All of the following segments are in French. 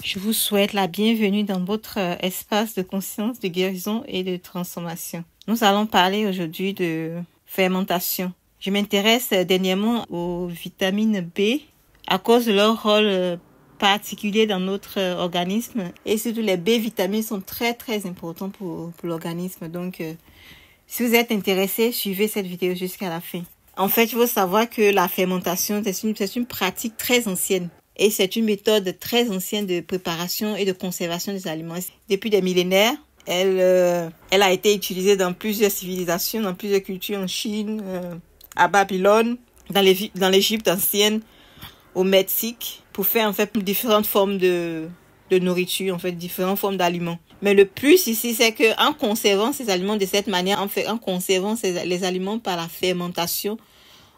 Je vous souhaite la bienvenue dans votre espace de conscience, de guérison et de transformation. Nous allons parler aujourd'hui de fermentation. Je m'intéresse dernièrement aux vitamines B à cause de leur rôle particulier dans notre organisme. Et surtout, les B-vitamines sont très importants pour l'organisme. Donc, si vous êtes intéressé, suivez cette vidéo jusqu'à la fin. En fait, il faut savoir que la fermentation, c'est une pratique très ancienne. Et c'est une méthode très ancienne de préparation et de conservation des aliments. Depuis des millénaires, elle a été utilisée dans plusieurs civilisations, dans plusieurs cultures, en Chine, à Babylone, dans l'Égypte ancienne, au Mexique, pour faire en fait différentes formes de nourriture, en fait différentes formes d'aliments. Mais le plus ici, c'est que en conservant ces aliments de cette manière, en conservant les aliments par la fermentation,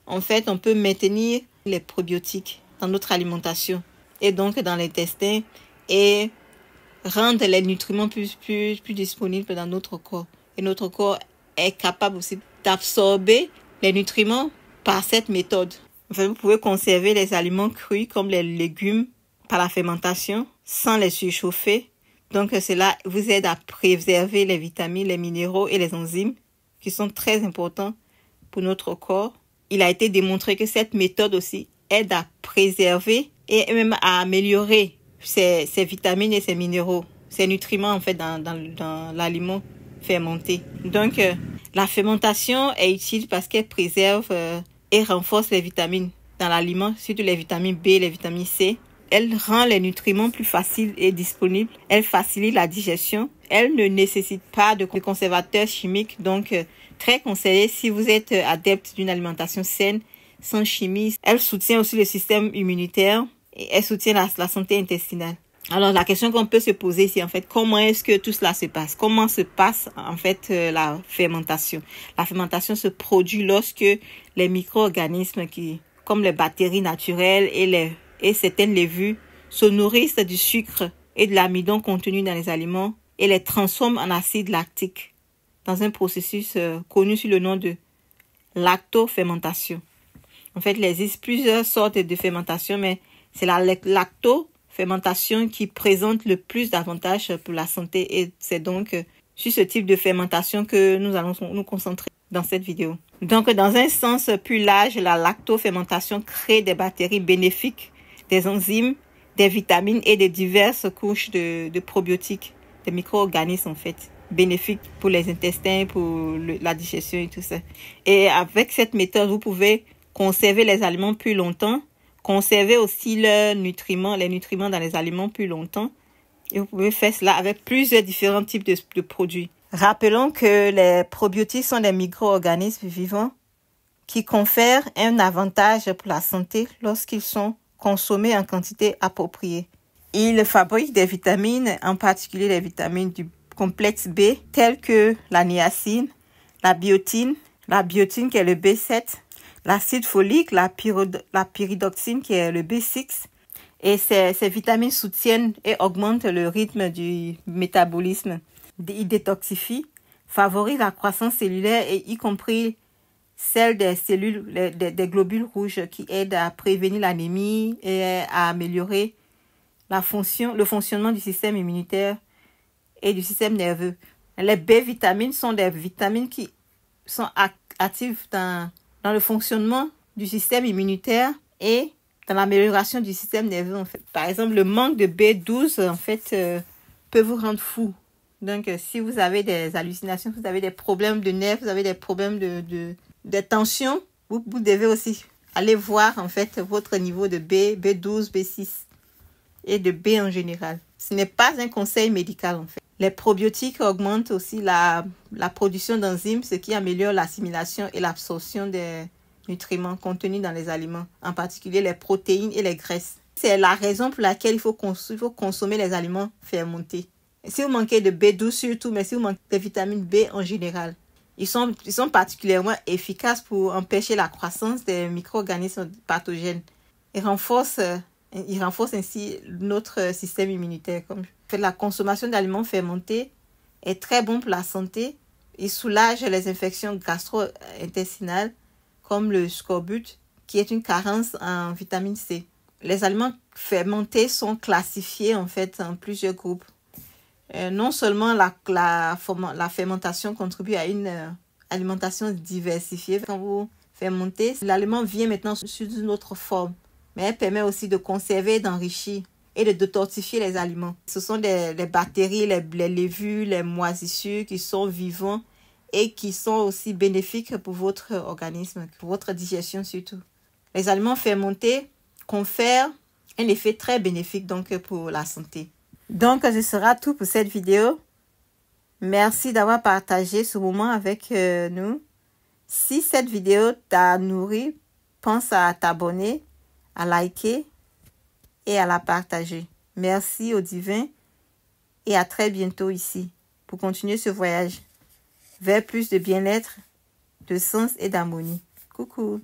en fait, on peut maintenir les probiotiques dans notre alimentation et donc dans l'intestin et rendre les nutriments plus disponibles dans notre corps. Et notre corps est capable aussi d'absorber les nutriments par cette méthode. En fait, vous pouvez conserver les aliments crus comme les légumes par la fermentation sans les surchauffer. Donc, cela vous aide à préserver les vitamines, les minéraux et les enzymes qui sont très importants pour notre corps. Il a été démontré que cette méthode aussi aide à préserver et même à améliorer ces vitamines et ces minéraux, ces nutriments en fait dans l'aliment fermenté. Donc, la fermentation est utile parce qu'elle préserve et renforce les vitamines dans l'aliment, surtout les vitamines B, les vitamines C. Elle rend les nutriments plus faciles et disponibles. Elle facilite la digestion. Elle ne nécessite pas de conservateurs chimiques. Donc, très conseillé si vous êtes adepte d'une alimentation saine, sans chimie. Elle soutient aussi le système immunitaire et elle soutient la santé intestinale. Alors, la question qu'on peut se poser, c'est en fait, comment est-ce que tout cela se passe? Comment se passe en fait la fermentation? La fermentation se produit lorsque les micro-organismes comme les bactéries naturelles et certaines levures se nourrissent du sucre et de l'amidon contenu dans les aliments et les transforment en acide lactique dans un processus connu sous le nom de lactofermentation. En fait, il existe plusieurs sortes de fermentation, mais c'est la lactofermentation qui présente le plus d'avantages pour la santé et c'est donc sur ce type de fermentation que nous allons nous concentrer dans cette vidéo. Donc, dans un sens plus large, la lactofermentation crée des bactéries bénéfiques, des enzymes, des vitamines et de diverses couches de probiotiques, des micro-organismes en fait, bénéfiques pour les intestins, pour la digestion et tout ça. Et avec cette méthode, vous pouvez conserver les aliments plus longtemps, conserver aussi les nutriments dans les aliments plus longtemps. Et vous pouvez faire cela avec plusieurs différents types de produits. Rappelons que les probiotiques sont des micro-organismes vivants qui confèrent un avantage pour la santé lorsqu'ils sont consommés en quantité appropriée. Ils fabriquent des vitamines, en particulier les vitamines du complexe B, telles que la niacine, la biotine qui est le B7, l'acide folique, la pyridoxine qui est le B6. Et ces vitamines soutiennent et augmentent le rythme du métabolisme. Ils détoxifient, favorisent la croissance cellulaire et y compris celle des cellules, des globules rouges qui aident à prévenir l'anémie et à améliorer le fonctionnement du système immunitaire et du système nerveux. Les B-vitamines sont des vitamines qui sont actives dans le fonctionnement du système immunitaire et dans l'amélioration du système nerveux. En fait. Par exemple, le manque de B12 en fait, peut vous rendre fou. Donc, si vous avez des hallucinations, vous avez des problèmes de nerfs, vous avez des problèmes de tension, vous devez aussi aller voir en fait votre niveau de B12, B6 et de B en général. Ce n'est pas un conseil médical en fait. Les probiotiques augmentent aussi la production d'enzymes, ce qui améliore l'assimilation et l'absorption des nutriments contenus dans les aliments, en particulier les protéines et les graisses. C'est la raison pour laquelle il faut consommer les aliments fermentés. Si vous manquez de B12 surtout, mais si vous manquez de vitamine B en général, ils sont particulièrement efficaces pour empêcher la croissance des micro-organismes pathogènes et renforcent ainsi notre système immunitaire. La consommation d'aliments fermentés est très bon pour la santé. Il soulage les infections gastro-intestinales comme le scorbut, qui est une carence en vitamine C. Les aliments fermentés sont classifiés en fait en plusieurs groupes. Non seulement la fermentation contribue à une alimentation diversifiée. Quand vous fermentez, l'aliment vient maintenant sous une autre forme. Mais elle permet aussi de conserver, d'enrichir et de détortifier les aliments. Ce sont les bactéries, les levures, les moisissures qui sont vivants et qui sont aussi bénéfiques pour votre organisme, pour votre digestion surtout. Les aliments fermentés confèrent un effet très bénéfique donc pour la santé. Donc, ce sera tout pour cette vidéo. Merci d'avoir partagé ce moment avec nous. Si cette vidéo t'a nourri, pense à t'abonner, à liker et à la partager. Merci au divin et à très bientôt ici pour continuer ce voyage vers plus de bien-être, de sens et d'harmonie. Coucou!